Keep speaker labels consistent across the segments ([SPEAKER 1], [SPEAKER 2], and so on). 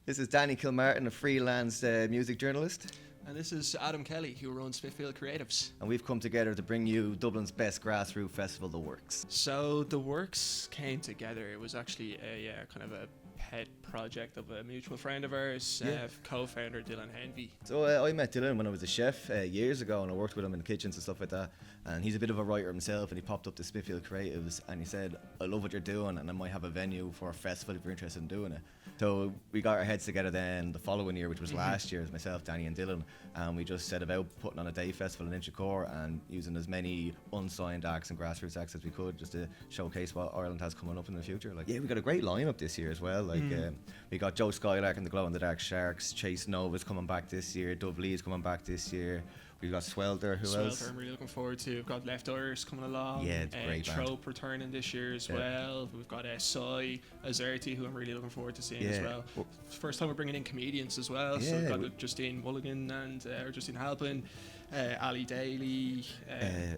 [SPEAKER 1] This is Danny Kilmartin, a freelance music journalist.
[SPEAKER 2] And this is Adam Kelly, who runs Smithfield Creatives.
[SPEAKER 1] And we've come together to bring you Dublin's best grassroots festival, The Works.
[SPEAKER 2] So The Works came together. It was actually a kind of a pet project of a mutual friend of ours, co-founder Dylan Henvey.
[SPEAKER 1] So I met Dylan when I was a chef years ago, and I worked with him in the kitchens and stuff like that. And he's a bit of a writer himself, and he popped up to Smithfield Creatives and he said, I love what you're doing and I might have a venue for a festival if you're interested in doing it. So we got our heads together then the following year, which was last year, as myself, Danny and Dylan, and we just set about putting on a day festival in Inchicore and using as many unsigned acts and grassroots acts as we could just to showcase what Ireland has coming up in the future. Like, yeah, we got a great lineup this year as well. Like, we got Joe Skylark and the Glow in the Dark Sharks, Chase Nova's coming back this year, Dove Lee's coming back this year. We've got Swelter, who else?
[SPEAKER 2] I'm really looking forward to. We've got Left Irish coming along.
[SPEAKER 1] Yeah, it's a great
[SPEAKER 2] Trope returning this year as well. We've got CIE Azerti, who I'm really looking forward to seeing as well. First time we're bringing in comedians as well. So we've got Justine Mulligan and Justine Halpin, Ali Daly,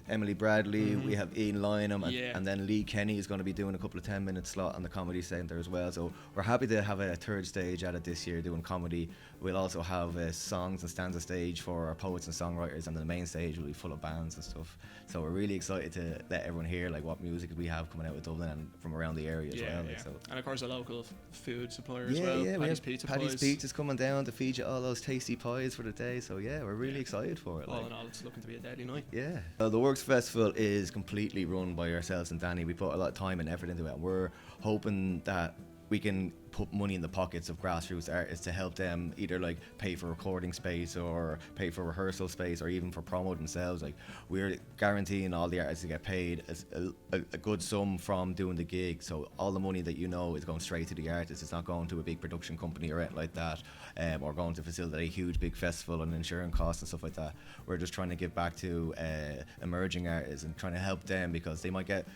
[SPEAKER 1] Emily Bradley. We have Ian Lynham, and then Lee Kenny is going to be doing a couple of 10-minute slot on the Comedy Centre as well. So we're happy to have a third stage at it this year doing comedy. We'll also have songs and stanza stage for our poets and songwriters, and the main stage will be full of bands and stuff. So we're really excited to let everyone hear like what music we have coming out of Dublin and from around the area as well. Like, so.
[SPEAKER 2] And of course a local food supplier as well. Paddy's Pizza
[SPEAKER 1] Paddy's Pizza's coming down to feed you all those tasty pies for the day. So we're really excited for it.
[SPEAKER 2] All in all, it's looking to be a deadly night.
[SPEAKER 1] Yeah. The Works Festival is completely run by ourselves and Danny. We put a lot of time and effort into it, and we're hoping that we can put money in the pockets of grassroots artists to help them either like pay for recording space or pay for rehearsal space or even for promo themselves. Like, we're guaranteeing all the artists to get paid a good sum from doing the gig. So all the money that is going straight to the artist. It's not going to a big production company or anything like that, or going to facilitate a huge big festival and insurance costs and stuff like that. We're just trying to give back to emerging artists and trying to help them, because they might get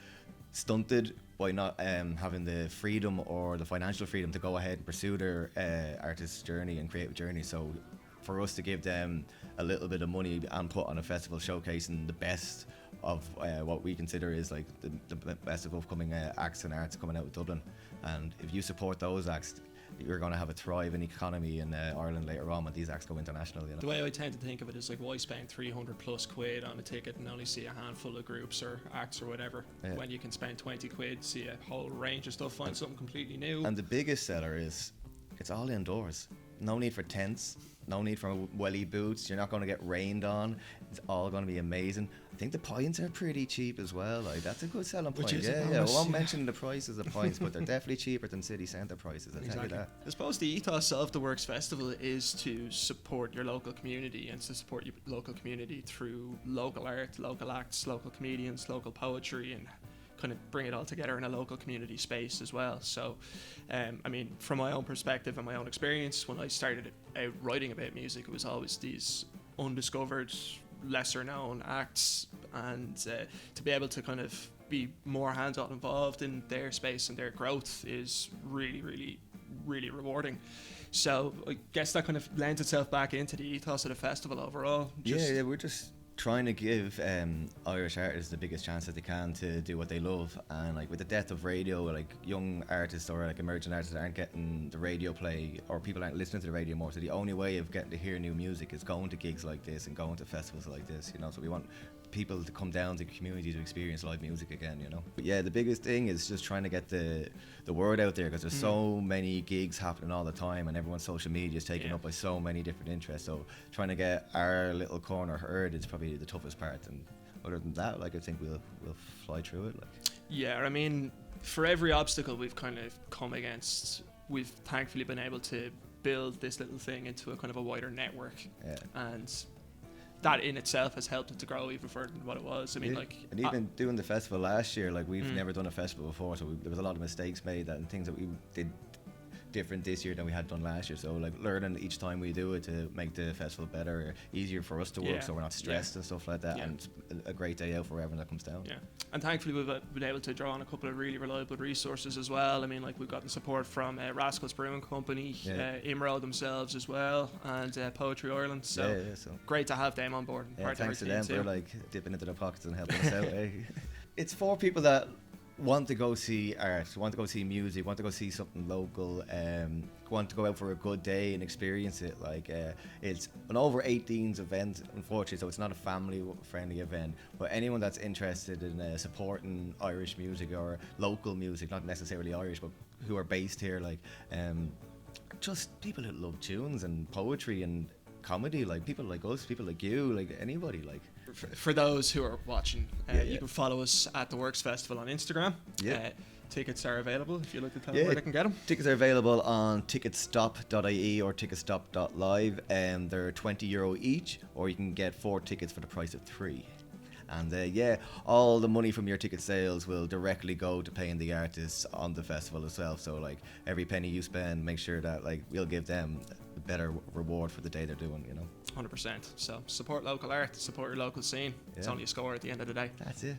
[SPEAKER 1] stunted by not having the freedom or the financial freedom to go ahead and pursue their artist journey and creative journey. So for us to give them a little bit of money and put on a festival showcasing the best of what we consider is like the best of upcoming acts and arts coming out of Dublin. And if you support those acts, you're going to have a thriving economy in Ireland later on when these acts go international. You know?
[SPEAKER 2] The way I tend to think of it is like, why spend 300 plus quid on a ticket and only see a handful of groups or acts or whatever, when you can spend 20 quid, see a whole range of stuff, find something completely new.
[SPEAKER 1] And the biggest seller is it's all indoors. No need for tents, no need for welly boots. You're not going to get rained on. It's all going to be amazing. I think the pints are pretty cheap as well. Like, that's a good selling point. I won't mention the prices of pints, but they're definitely cheaper than city centre prices. I'll tell you that.
[SPEAKER 2] I suppose the ethos of the Works Festival is to support your local community, and to support your local community through local art, local acts, local comedians, local poetry, and kind of bring it all together in a local community space as well. So I mean, from my own perspective and my own experience, when I started out writing about music, it was always these undiscovered, lesser known acts, and to be able to kind of be more hands-on involved in their space and their growth is really, really, really rewarding. So I guess that kind of lends itself back into the ethos of the festival overall.
[SPEAKER 1] We're just trying to give Irish artists the biggest chance that they can to do what they love. And like, with the death of radio, like, young artists or like emerging artists aren't getting the radio play, or people aren't listening to the radio more. So the only way of getting to hear new music is going to gigs like this and going to festivals like this, you know. So we want people to come down to the community to experience live music again, you know. But yeah, the biggest thing is just trying to get the word out there, because there's so many gigs happening all the time, and everyone's social media is taken up by so many different interests. So trying to get our little corner heard is probably the toughest part. And other than that, like, I think we'll fly through it. Like,
[SPEAKER 2] yeah, I mean, for every obstacle we've kind of come against, we've thankfully been able to build this little thing into a kind of a wider network. And that in itself has helped it to grow even further than what it was. I mean,
[SPEAKER 1] and even doing the festival last year, like, we've never done a festival before, so there was a lot of mistakes made and things that we did different this year than we had done last year. So like, learning each time we do it to make the festival better, easier for us to work, so we're not stressed and stuff like that. And it's a great day out for everyone that comes down.
[SPEAKER 2] And thankfully we've been able to draw on a couple of really reliable resources as well. I mean, like, we've gotten support from Rascals Brewing Company, Imro themselves as well, and Poetry Ireland. So, great to have them on board.
[SPEAKER 1] Thanks to them for like dipping into their pockets and helping us out. It's for people that want to go see art, want to go see music, want to go see something local, want to go out for a good day and experience it. Like it's an over 18s event, unfortunately, so it's not a family-friendly event. But anyone that's interested in supporting Irish music or local music, not necessarily Irish, but who are based here, like just people who love tunes and poetry and comedy, like people like us, people like you, like anybody, like.
[SPEAKER 2] For those who are watching, you can follow us at the Works Festival on Instagram. Tickets are available if you'd like to tell them where they can get them.
[SPEAKER 1] Tickets are available on ticketstop.ie or ticketstop.live, and they're €20 each, or you can get 4 tickets for the price of 3. And all the money from your ticket sales will directly go to paying the artists on the festival itself. So like every penny you spend, make sure that like we'll give them a better reward for the day they're doing, you know.
[SPEAKER 2] 100%. So support local art, support your local scene. It's only a score at the end of the day.
[SPEAKER 1] That's it.